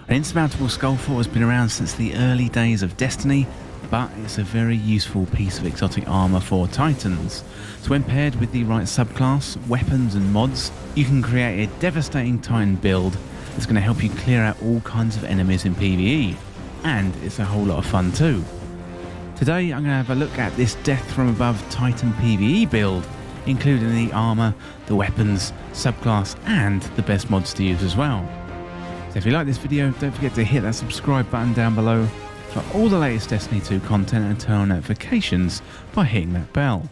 An Insurmountable Skullfort has been around since the early days of Destiny, but it's a very useful piece of exotic armour for Titans. So when paired with the right subclass, weapons and mods, you can create a devastating Titan build that's going to help you clear out all kinds of enemies in PVE. And it's a whole lot of fun too. Today I'm going to have a look at this Death from Above Titan PVE build, including the armour, the weapons, subclass and the best mods to use as well. So if you like this video, don't forget to hit that subscribe button down below for all the latest Destiny 2 content and turn on notifications by hitting that bell.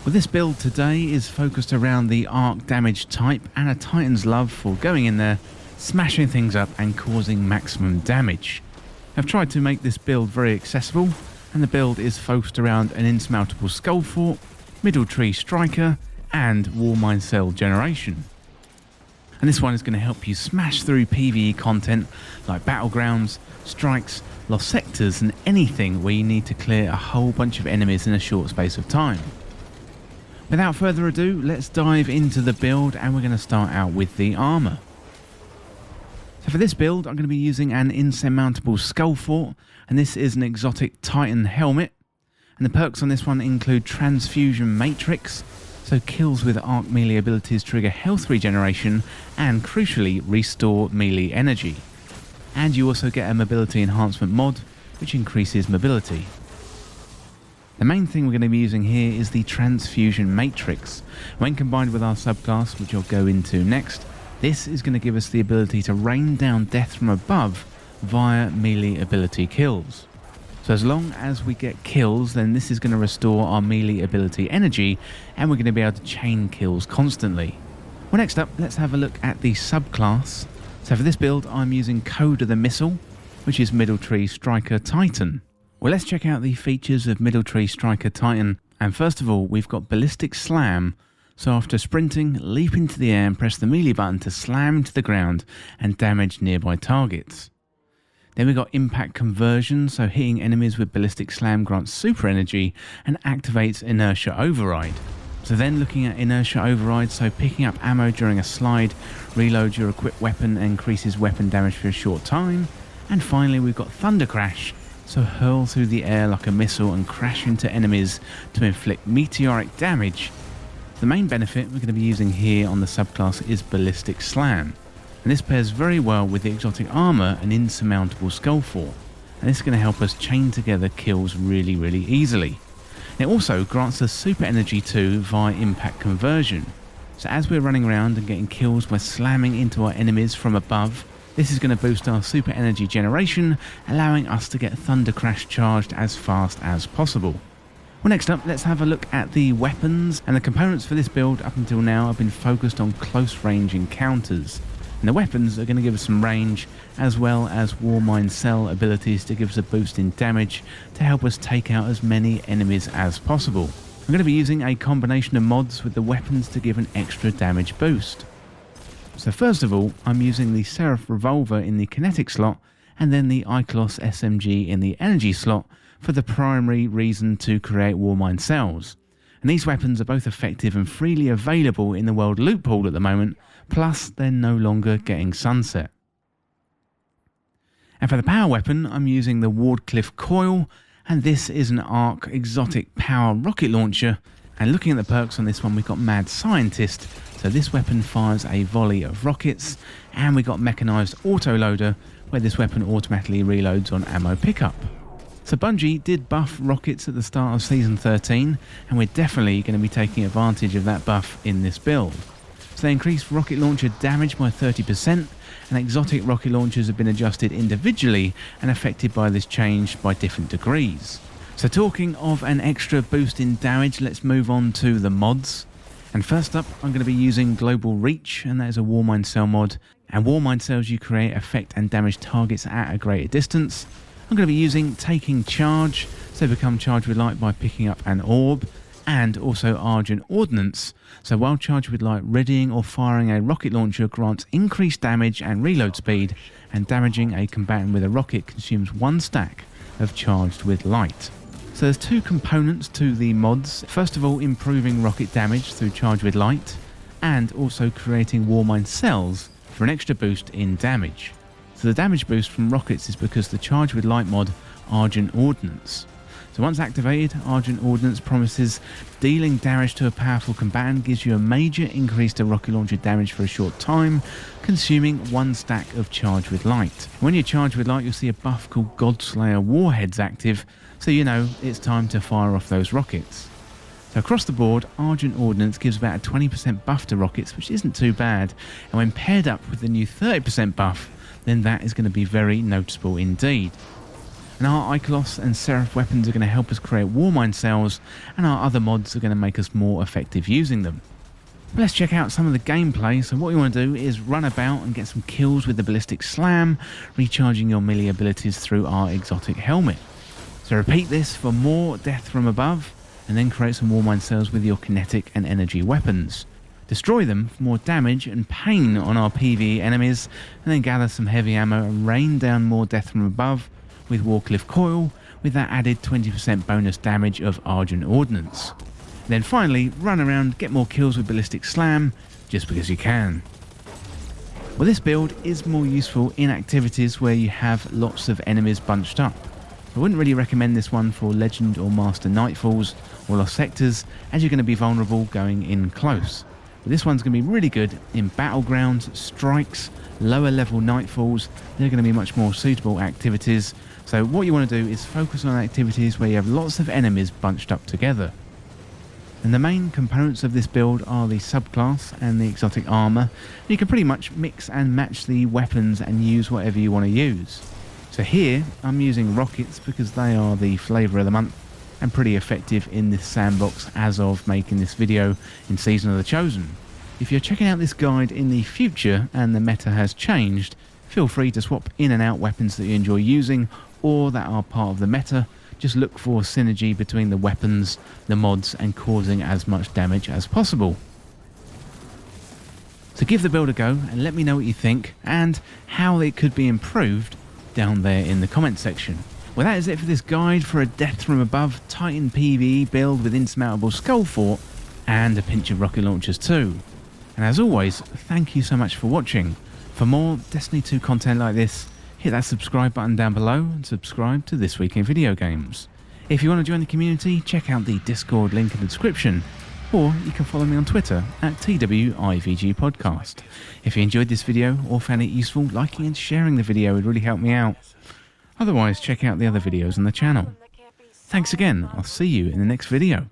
Well, this build today is focused around the arc damage type and a Titan's love for going in there, smashing things up and causing maximum damage. I've tried to make this build very accessible, and the build is focused around an Insurmountable Skullfort, Middle Tree Striker and Warmind cell generation. And this one is going to help you smash through PvE content like battlegrounds, strikes, lost sectors and anything where you need to clear a whole bunch of enemies in a short space of time. Without further ado, let's dive into the build, and we're going to start out with the armour. So for this build I'm going to be using an Insurmountable Skullfort, and this is an exotic Titan helmet, and the perks on this one include Transfusion Matrix, so kills with arc melee abilities trigger health regeneration and crucially restore melee energy. And you also get a mobility enhancement mod which increases mobility. The main thing we're going to be using here is the Transfusion Matrix. When combined with our subclass, which I'll go into next, this is going to give us the ability to rain down death from above via melee ability kills. So as long as we get kills, then this is going to restore our melee ability energy, and we're going to be able to chain kills constantly. Well, next up, let's have a look at the subclass. So for this build, I'm using Coda the Missile, which is Middle Tree Striker Titan. Well, let's check out the features of Middle Tree Striker Titan. And first of all, we've got Ballistic Slam. So after sprinting, leap into the air and press the melee button to slam to the ground and damage nearby targets. Then we've got Impact Conversion, so hitting enemies with Ballistic Slam grants super energy and activates Inertia Override. So then looking at Inertia Override, so picking up ammo during a slide, reloads your equipped weapon and increases weapon damage for a short time. And finally we've got Thunder Crash, so hurl through the air like a missile and crash into enemies to inflict meteoric damage. The main benefit we're going to be using here on the subclass is Ballistic Slam. And this pairs very well with the exotic armour and Insurmountable Skullfort, and this is going to help us chain together kills really easily. And it also grants us super energy too via Impact Conversion. So as we're running around and getting kills by slamming into our enemies from above, this is going to boost our super energy generation, allowing us to get Thunder Crash charged as fast as possible. Well, next up, let's have a look at the weapons, and the components for this build up until now have been focused on close range encounters. And the weapons are going to give us some range, as well as Warmind cell abilities to give us a boost in damage to help us take out as many enemies as possible. I'm going to be using a combination of mods with the weapons to give an extra damage boost. So first of all, I'm using the Seraph Revolver in the kinetic slot, and then the Icolos SMG in the energy slot for the primary reason to create Warmind cells. And these weapons are both effective and freely available in the world loot pool at the moment, plus they're no longer getting sunset. And for the power weapon, I'm using the Wardcliffe Coil, and this is an arc exotic power rocket launcher. And looking at the perks on this one, we've got Mad Scientist, so this weapon fires a volley of rockets, and we got Mechanized Autoloader, where this weapon automatically reloads on ammo pickup. So Bungie did buff rockets at the start of Season 13, and we're definitely going to be taking advantage of that buff in this build. So they increased rocket launcher damage by 30%, and exotic rocket launchers have been adjusted individually and affected by this change by different degrees. So talking of an extra boost in damage, let's move on to the mods. And first up, I'm going to be using Global Reach, and that is a Warmind cell mod. And Warmind cells you create affect and damage targets at a greater distance. I'm going to be using Taking Charge, so become charged with light by picking up an orb, and also Argent Ordnance, so while charged with light, readying or firing a rocket launcher grants increased damage and reload speed, and damaging a combatant with a rocket consumes 1 stack of charged with light. So there's two components to the mods. First of all, improving rocket damage through charge with light, and also creating Warmind cells for an extra boost in damage. So the damage boost from rockets is because the Charge with Light mod Argent Ordnance. So once activated, Argent Ordnance promises dealing damage to a powerful combatant gives you a major increase to rocket launcher damage for a short time, consuming 1 stack of Charge with Light. When you charge with light, you'll see a buff called Godslayer Warheads active, so you know it's time to fire off those rockets. So across the board, Argent Ordnance gives about a 20% buff to rockets, which isn't too bad, and when paired up with the new 30% buff, then that is going to be very noticeable indeed. And our Icolos and Seraph weapons are going to help us create Warmind cells, and our other mods are going to make us more effective using them. But let's check out some of the gameplay. So what you want to do is run about and get some kills with the Ballistic Slam, recharging your melee abilities through our exotic helmet. So repeat this for more death from above, and then create some Warmind cells with your kinetic and energy weapons. Destroy them for more damage and pain on our PVE enemies, and then gather some heavy ammo and rain down more death from above with Warcliffe Coil, with that added 20% bonus damage of Argent Ordnance. Then finally, run around, get more kills with Ballistic Slam, just because you can. Well, this build is more useful in activities where you have lots of enemies bunched up. I wouldn't really recommend this one for Legend or Master Nightfalls or Lost Sectors, as you're going to be vulnerable going in close. But this one's going to be really good in battlegrounds, strikes, lower level Nightfalls. They're going to be much more suitable activities. So what you want to do is focus on activities where you have lots of enemies bunched up together. And the main components of this build are the subclass and the exotic armour. You can pretty much mix and match the weapons and use whatever you want to use. So here I'm using rockets because they are the flavour of the month and pretty effective in this sandbox as of making this video in Season of the Chosen. If you're checking out this guide in the future and the meta has changed, feel free to swap in and out weapons that you enjoy using or that are part of the meta. Just look for synergy between the weapons, the mods, and causing as much damage as possible. So give the build a go and let me know what you think and how it could be improved down there in the comment section. Well, that is it for this guide for a Death from Above Titan PVE build with Insurmountable Skullfort and a pinch of rocket launchers too. And as always, thank you so much for watching. For more Destiny 2 content like this, hit that subscribe button down below and subscribe to This Week in Video Games. If you want to join the community, check out the Discord link in the description, or you can follow me on Twitter at TWIVG Podcast. If you enjoyed this video or found it useful, liking and sharing the video would really help me out. Otherwise, check out the other videos on the channel. Thanks again, I'll see you in the next video.